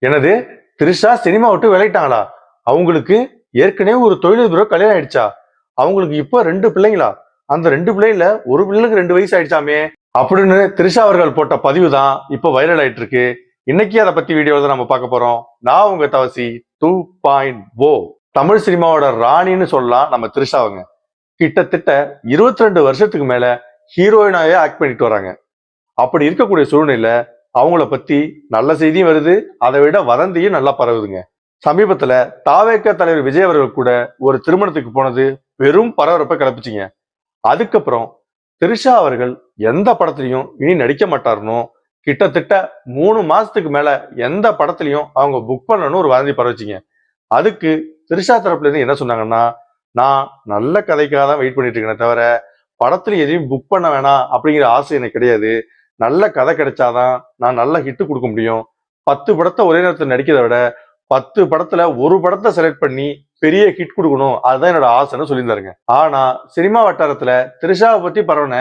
எனது திரிஷா சினிமா விட்டு விளையிட்டாங்களா? அவங்களுக்கு ஏற்கனவே ஒரு தொழிலதிபர் கல்யாணம் ஆயிடுச்சா? அவங்களுக்கு இப்போ 2 பிள்ளைங்களா? அந்த 2 பிள்ளைல ஒரு பிள்ளைக்கு 2 வயசு ஆயிடுச்சாமே அப்படின்னு திரிஷா அவர்கள் போட்ட பதிவு தான் இப்போ வைரல் ஆயிட்டு இருக்கு. இன்னைக்கு அதை பத்தி வீடியோ தான் நம்ம பார்க்க போறோம். நான் உங்க தவசி 2.0. தமிழ் சினிமாவோட ராணின்னு சொல்லலாம் நம்ம திரிஷாவங்க. கிட்டத்தட்ட 22 வருஷத்துக்கு மேல ஹீரோயினாவே ஆக்ட் பண்ணிட்டு வராங்க. அப்படி இருக்கக்கூடிய சூழ்நிலையில அவங்கள பத்தி நல்ல செய்தியும் வருது, அதை விட வதந்தியும் நல்லா பரவுதுங்க. சமீபத்துல தாவேக தலைவர் விஜய் அவர்கள் கூட ஒரு திருமணத்துக்கு போனது பெரும் பரபரப்பை கிளப்பிச்சிங்க. அதுக்கப்புறம் திரிஷா அவர்கள் எந்த படத்துலயும் இனி நடிக்க மாட்டாருன்னு கிட்டத்தட்ட 3 மாசத்துக்கு மேல எந்த படத்துலயும் அவங்க புக் பண்ணணும்னு ஒரு வதந்தி பரவச்சிங்க. அதுக்கு திரிஷா தரப்புல இருந்து என்ன சொன்னாங்கன்னா, நான் நல்ல கதைக்காக தான் வெயிட் பண்ணிட்டு இருக்கேனே தவிர படத்துல எதையும் புக் பண்ண வேணாம் அப்படிங்கிற ஆசை எனக்கு கிடையாது. நல்ல கதை கிடைச்சாதான் நான் நல்ல ஹிட் கொடுக்க முடியும். 10 படத்தை ஒரே நேரத்தில் நடிக்கிறத விட 10 படத்துல ஒரு படத்தை செலக்ட் பண்ணி பெரிய ஹிட் கொடுக்கணும், அதுதான் என்னோட ஆசைன்னு சொல்லியிருந்தாருங்க. ஆனா சினிமா வட்டாரத்துல திரிஷாவை பத்தி பரவன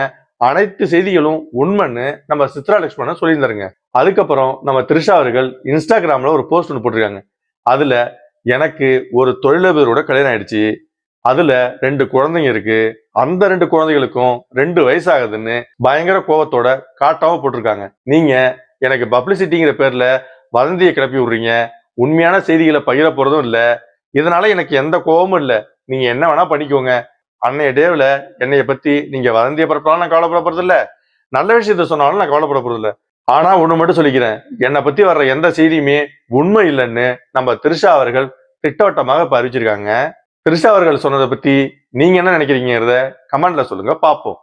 அனைத்து செய்திகளும் உண்மைன்னு நம்ம சித்ரா லட்சுமணன் சொல்லியிருந்தாருங்க. அதுக்கப்புறம் நம்ம திரிஷா அவர்கள் இன்ஸ்டாகிராம்ல ஒரு போஸ்ட் ஒன்று போட்டிருக்காங்க. அதுல எனக்கு ஒரு தொழிலதிபரோட கல்யாணம் ஆயிடுச்சு, அதுல 2 குழந்தைங்க இருக்கு, அந்த 2 குழந்தைகளுக்கும் 2 வயசாகுதுன்னு பயங்கர கோபத்தோட காட்டாம போட்டிருக்காங்க. நீங்க எனக்கு பப்ளிசிட்டிங்கிற பேர்ல வதந்தியை கிளப்பி விடுறீங்க, உண்மையான செய்திகளை பகிர போறதும் இல்ல, இதனால எனக்கு எந்த கோபமும் இல்ல, நீங்க என்ன வேணா பண்ணிக்கோங்க. அன்னைய டேவ்ல என்னைய பத்தி நீங்க வதந்தியை பரப்பலாம் நான் கவலைப்பட போறது இல்ல, நல்ல விஷயத்த சொன்னாலும் நான் கவலைப்பட போறது இல்ல. ஆனா ஒண்ணு மட்டும் சொல்லிக்கிறேன், என்னை பத்தி வர்ற எந்த செய்தியுமே உண்மை இல்லைன்னு நம்ம திரிஷா அவர்கள் திட்டவட்டமாக இப்ப அறிவிச்சிருக்காங்க. திரிஷா அவர்கள் சொன்னதை பத்தி நீங்க என்ன நினைக்கிறீங்கிறத கமெண்ட்ல சொல்லுங்க, பார்ப்போம்.